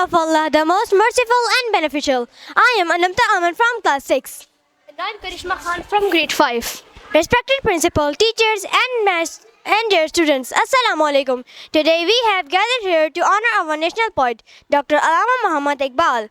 of Allah, the most merciful and beneficial. I am Anamta Aman from class 6. And I'm Karishma Khan from grade 5. Respected principal, teachers and dear students, Assalamu alaikum. Today we have gathered here to honor our national poet, Dr. Allama Muhammad Iqbal.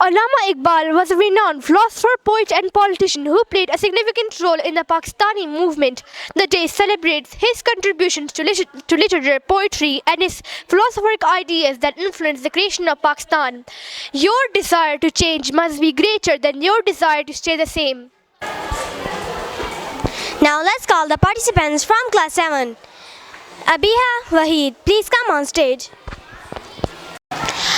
Allama Iqbal was a renowned philosopher, poet and politician who played a significant role in the Pakistani movement. The day celebrates his contributions to literature, poetry and his philosophic ideas that influenced the creation of Pakistan. Your desire to change must be greater than your desire to stay the same. Now let's call the participants from class 7. Abiha Waheed, please come on stage.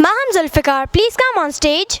Maham Zulfikar, please come on stage.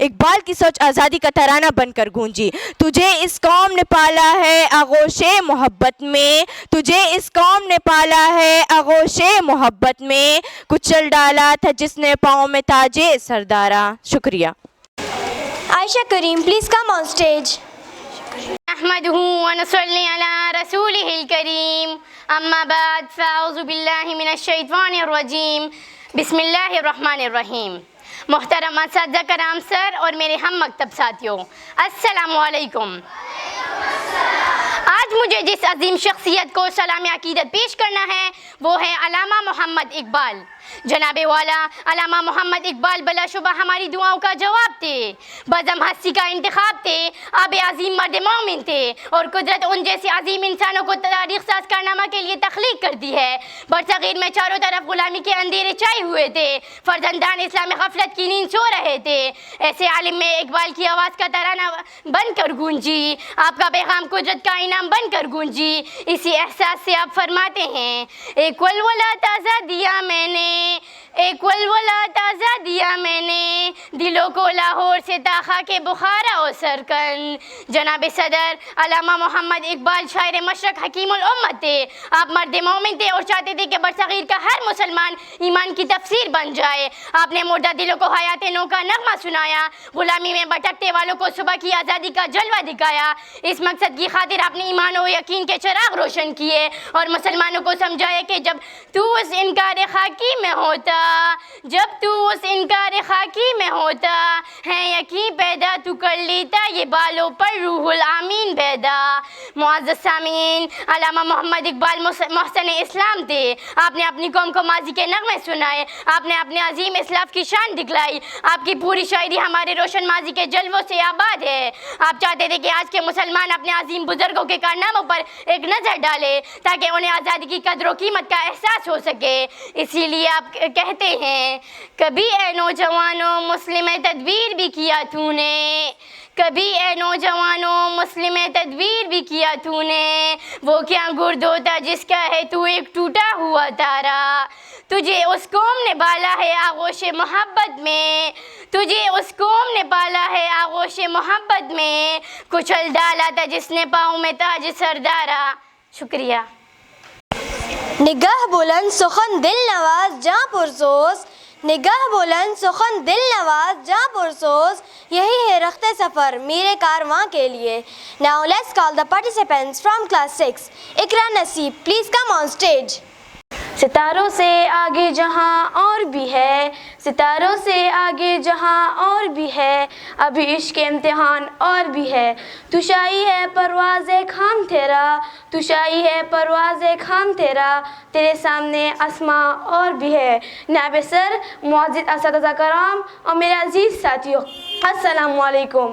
Iqbal کی سوچ آزادی کا ترانہ بن کر گونجی. تجھے اس قوم نے پالا ہے آغوش محبت میں, تجھے اس قوم نے پالا ہے آغوش محبت میں, کچل ڈالا تھا جس نے پاؤں میں تاجے سردارا. شکریہ. Aisha Kareem, please come on stage. نحمده ونصلي على رسوله الكريم أما بعد فأعوذ بالله من الشیطان الرجیم. بسم اللہ الرحمن الرحیم. محترم اساتذہ کرام سر اور میرے ہم مکتب ساتھیوں, السلام علیکم. آج مجھے جس عظیم شخصیت کو سلام عقیدت پیش کرنا ہے وہ ہے علامہ محمد اقبال. جناب والا علامہ محمد اقبال بلا شبہ ہماری دعاؤں کا جواب تھے, بزم ہستی کا انتخاب تھے, آب عظیم مرد مومن تھے, اور قدرت ان جیسے عظیم انسانوں کو تاریخ ساز کارنامہ کے لیے تخلیق کرتی ہے. برصغیر میں چاروں طرف غلامی کے اندھیرے چھائے ہوئے تھے, فرزندان اسلام غفلت کی نیند سو رہے تھے. ایسے عالم میں اقبال کی آواز کا ترانہ بن کر گونجی, آپ کا پیغام قدرت کا انعام بن کر گونجی. اسی احساس سے آپ فرماتے ہیں, ایک ولولہ تازہ دیا میں نے, ایک ولولہ تازہ دیا میں نے, دلوں کو لاہور سے تاخا کے بخارا و سرکن. جناب صدر علامہ محمد اقبال شاعر مشرق حکیم الامت تھے. آپ مرد مومن تھے اور چاہتے تھے کہ برصغیر کا ہر مسلمان ایمان کی تفسیر بن جائے. آپ نے مردہ دلوں کو حیات نو کا نغمہ سنایا, غلامی میں بھٹکتے والوں کو صبح کی آزادی کا جلوہ دکھایا. اس مقصد کی خاطر آپ نے ایمان و یقین کے چراغ روشن کیے اور مسلمانوں کو سمجھایا کہ جب تو اس انکار خاکی میں ہوتا, جب تو اس انکار خاکی میں ہوتا, ہے یقین پیدا تو کر لیتا یہ بالوں پر روح الامین پیدا. معزز سامعین, علامہ محمد اقبال محسن اسلام تھے. آپ نے اپنی قوم کو ماضی کے نغمے سنائے, آپ نے اپنے عظیم اسلاف کی شان دکھلائی. آپ کی پوری شاعری ہمارے روشن ماضی کے جلووں سے آباد ہے. آپ چاہتے تھے کہ آج کے مسلمان اپنے عظیم بزرگوں کے کارناموں پر ایک نظر ڈالے تاکہ انہیں آزادی کی قدر و قیمت کا احساس ہو سکے. اسی لیے آپ کہتے ہیں, کبھی اے نوجوانوں مسلم تدبیر بھی کیا تو نے, کبھی اے نوجوانوں مسلم تدبیر بھی کیا تو نے, وہ کیا گرد ہوتا جس کا ہے تو ایک ٹوٹا ہوا تارا. تجھے اس قوم نے پالا ہے آغوش محبت میں, تجھے اس قوم نے پالا ہے آغوش محبت میں, کچل ڈالا تھا جس نے پاؤں میں تاج سردارا. شکریہ. نگاہ بلند سخن دل نواز جاں پرسوز, نگاہ بلند سخن دل نواز جاں پرسوز, یہی ہے رخت سفر میرے کارواں کے لیے. Now let's call the participants from class 6. Ikra Naseeb, please come on stage. ستاروں سے آگے جہاں اور بھی ہے, ستاروں سے آگے جہاں اور بھی ہے, ابھی عشق امتحان اور بھی ہے. تو شاہی ہے پرواز خام تیرا, تو شاہی ہے پرواز خام تیرا, تیرے سامنے آسماں اور بھی ہے. نائب سر, معزز اساتذہ کرام اور میرے عزیز ساتھیوں, السلام علیکم.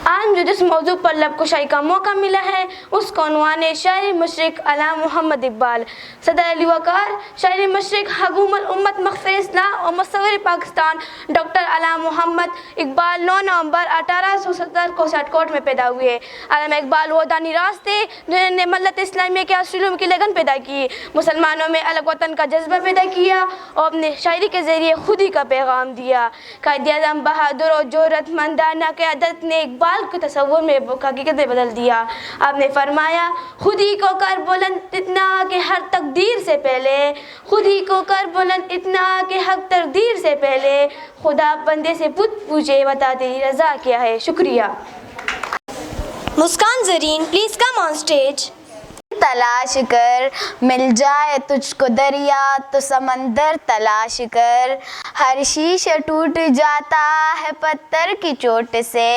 آج مجھے جس موضوع پر لب کشائی کا موقع ملا ہے اس کا عنوان ہے شاعر مشرق علامہ محمد اقبال. صدر علی وقار شاعر مشرق حکوم الامت مغفر اصلاح اور مصور پاکستان ڈاکٹر علامہ محمد اقبال 9 نومبر 1870 کو سٹکوٹ میں پیدا ہوئے. علامہ اقبال وہ دانی راز تھے جنہوں نے ملت اسلامیہ کے اصولوں کی لگن پیدا کی, مسلمانوں میں الگ وطن کا جذبہ پیدا کیا اور اپنے شاعری کے ذریعے خودی کا پیغام دیا. قائد اعظم بہادر اور جرأت مندانہ قیادت نے اقبال کو تصور میں حقیقت میں بدل دیا. آپ نے فرمایا, خودی کو کر بلند اتنا کہ ہر تقدیر سے پہلے, خودی کو کر بلند اتنا کہ حق تقدیر سے پہلے, خدا بندے سے پوچھے بتا تیری رضا کیا ہے. شکریہ. Muskan Zareen, please come on stage. تلاش کر مل جائے تجھ کو دریا تو سمندر تلاش کر, ہر شیشہ ٹوٹ جاتا ہے پتھر کی چوٹ سے,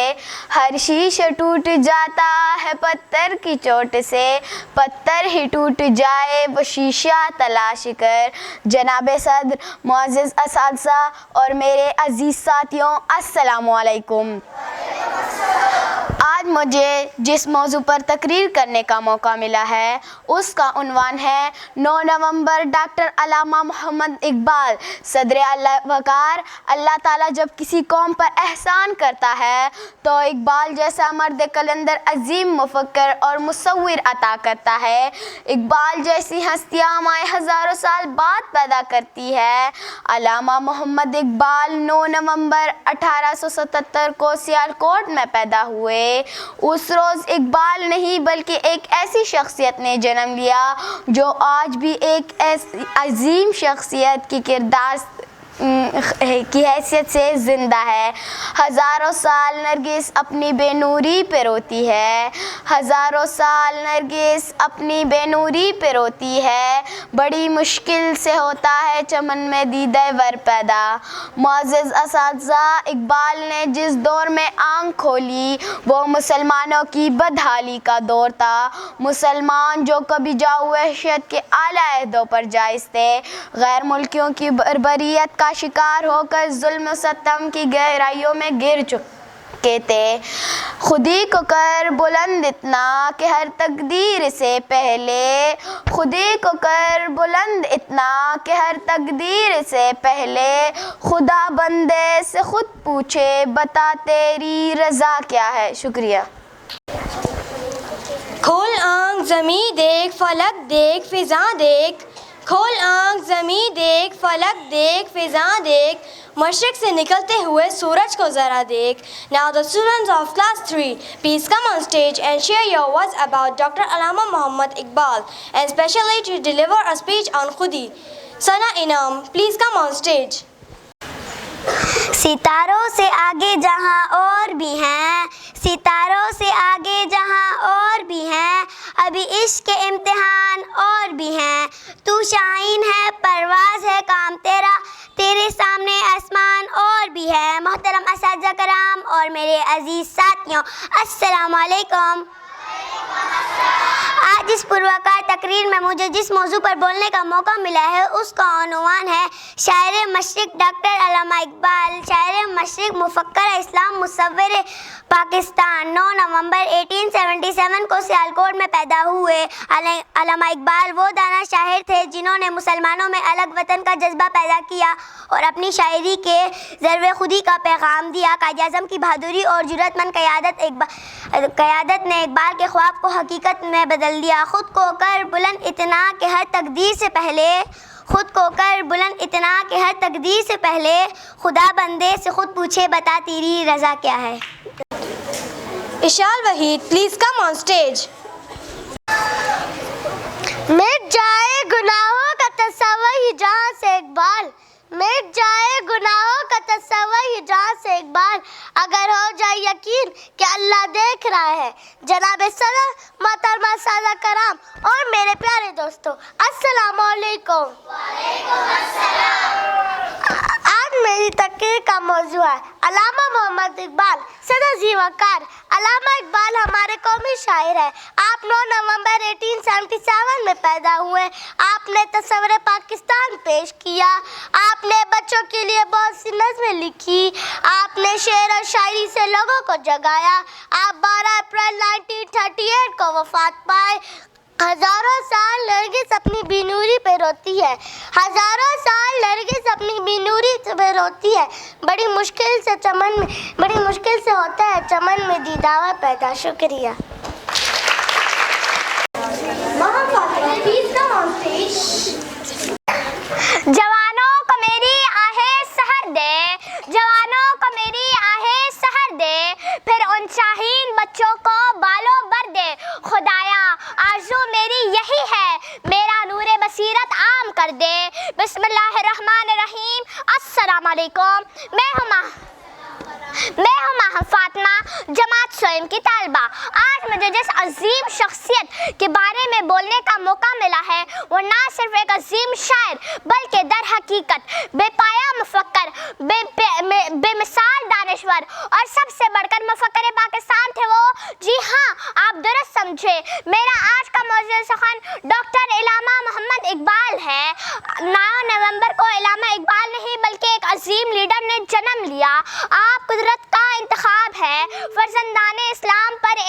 ہر شیشہ ٹوٹ جاتا ہے پتھر کی چوٹ سے, پتھر ہی ٹوٹ جائے وہ شیشہ تلاش کر. جناب صدر, معزز اساتذہ اور میرے عزیز ساتھیوں, السلام علیکم. آج مجھے جس موضوع پر تقریر کرنے کا موقع ملا ہے اس کا عنوان ہے 9 نومبر ڈاکٹر علامہ محمد اقبال. صدر وقار اللہ تعالیٰ جب کسی قوم پر احسان کرتا ہے تو اقبال جیسا مرد کلندر عظیم مفکر اور مصور عطا کرتا ہے. اقبال جیسی ہستیاں ہمیں ہزاروں سال بعد پیدا کرتی ہے. علامہ محمد اقبال 9 نومبر 1877 کو سیالکوٹ میں پیدا ہوئے. اس روز اقبال نہیں بلکہ ایک ایسی شخصیت نے جنم لیا جو آج بھی ایک ایسی عظیم شخصیت کی کردار کی حیثیت سے زندہ ہے. ہزاروں سال نرگس اپنی بے نوری پہ روتی ہے. ہزاروں سال نرگس اپنی بے نوری پہ روتی ہے. بڑی مشکل سے ہوتا ہے چمن میں دیدہ ور پیدا. معزز اساتذہ، اقبال نے جس دور میں آنکھ کھولی وہ مسلمانوں کی بدحالی کا دور تھا. مسلمان جو کبھی جاؤ وحشت کے اعلیٰ عہدوں پر جائز تھے، غیر ملکیوں کی بربریت کا شکار ہو کر ظلم و ستم کی گہرائیوں میں گر چکے تھے. خودی کو کر بلند اتنا کہ ہر تقدیر سے پہلے، خودی کو کر بلند اتنا کہ ہر تقدیر سے پہلے، خدا بندے سے خود پوچھے بتا تیری رضا کیا ہے. شکریہ. کھول آنکھ زمیں دیکھ، فلک دیکھ، فضاں دیکھ. کھول آنکھ زمیں دیکھ، فلک دیکھ، فضاں دیکھ. مشرق سے نکلتے ہوئے سورج کو ذرا دیکھ. Now the students of class 3, please come on stage and share your words about Dr. Allama Muhammad Iqbal, and especially to deliver a speech on Khudi. Sana Inam, please come on stage. ستاروں سے آگے جہاں اور بھی ہیں، ستاروں سے آگے جہاں اور بھی ہیں، ابھی عشق کے امتحان اور بھی ہیں. تو شاہین ہے، پرواز ہے کام تیرا، تیرے سامنے آسمان اور بھی ہے. محترم اساتذہ کرام اور میرے عزیز ساتھیوں، السلام علیکم. آج اس پروقار تقریر میں مجھے جس موضوع پر بولنے کا موقع ملا ہے اس کا عنوان ہے شاعر مشرق ڈاکٹر علامہ اقبال. شاعر مشرق، مفکر اسلام، مصور پاکستان. 9 نومبر 1877 کو سیالکوٹ میں پیدا ہوئے. علامہ اقبال وہ دانا شاعر تھے جنہوں نے مسلمانوں میں الگ وطن کا جذبہ پیدا کیا اور اپنی شاعری کے ذروِ خودی کا پیغام دیا. قائد اعظم کی بہادری اور جرأت مند قیادت نے اقبال کے خواب کو حقیقت میں بدل دیا. خود کو کر بلند اتنا کہ ہر تقدیر سے پہلے، خود کو کر بلند اتنا کہ ہر تقدیر سے پہلے، خدا بندے سے خود پوچھے بتا تیری رضا کیا ہے. Ishal Wahid, please come on stage. مٹ جائے گناہوں کا تصور ہی جہاں سے اقبال، مٹ جائے گناہوں کا تصور ہی جہاں سے اقبال، اگر ہو جائے یقین کہ اللہ دیکھ رہا ہے. جناب صدر، محترمہ سادہ کرام اور میرے پیارے دوستو، السلام علیکم. آج میری تقریر کا موضوع ہے علامہ محمد اقبال. صدر ذی وقار علامہ اقبال ہمارے قومی شاعر ہیں. آپ 9 نومبر 1877 میں پیدا ہوئے. آپ نے تصور پاکستان پیش کیا. آپ نے بچوں کے لیے بہت سی نظمیں لکھی. آپ نے شعر اور شاعری سے لوگوں کو جگایا. آپ 12 اپریل 1938 کو وفات پائے. ہزاروں سال نرگس اپنی بینوری پہ روتی ہے. ہزاروں سال نرگس اپنی بینوری پہ روتی ہے. بڑی مشکل سے ہوتا ہے چمن میں دیدار پیدا. شکریہ. جوانوں کو میری آہیں سحر دے، جوانوں کو میری آہیں سحر دے، پھر ان شاہین بچوں کو بالوں بر دے. خدایا آرزو میری یہی ہے، میرا نور بصیرت عام کر دے. بسم اللہ الرحمن الرحیم. السلام علیکم. میں ہوں ماہر فاطمہ، جماعت سوئم کی طالبہ. آج مجھے جس عظیم شخصیت کے بارے میں بولنے کا موقع ملا ہے وہ نہ صرف ایک عظیم شاعر بلکہ در حقیقت بے پایا مفکر، بے مثال دانشور اور سب سے بڑھ کر مفکر پاکستان تھے وہ. جی ہاں، آپ درست سمجھے. میرا آج کا موضوع سخن ڈاکٹر علامہ محمد اقبال ہے. 9 نومبر کو علامہ اقبال نہیں بلکہ ایک عظیم لیڈر نے جنم لیا. آپ قدرت کا انتخاب ہے. فرزندان اسلام پر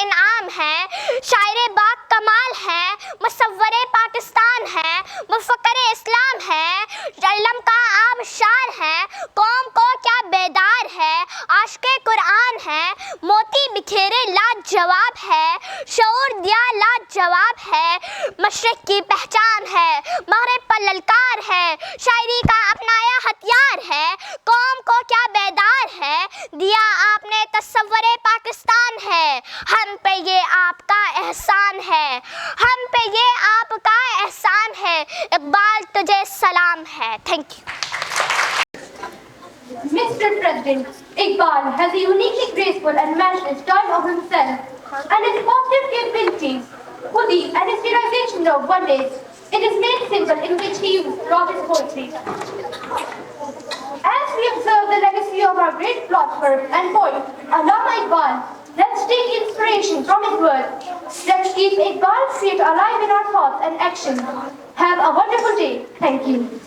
جواب ہے، شعور دیا لاجواب ہے، مشرق کی پہچان ہے، مغرب پر للکار ہے، شاعری کا اپنایا ہتھیار ہے، قوم کو کیا بیدار ہے، دیا آپ نے تصور پاکستان ہے، ہم پہ یہ آپ کا احسان ہے، ہم پہ یہ آپ کا احسان ہے، اقبال تجھے سلام ہے. Thank you. Mr. President, Iqbal has a uniquely graceful and matchless style of himself and his positive capabilities for the anesthesia of one is it is made simple in which he wrote his poetry. As we observe the legacy of our great philosopher and poet, Allama Iqbal, let's take inspiration from his words. Let's keep Iqbal's spirit alive in our thoughts and actions. Have a wonderful day. Thank you.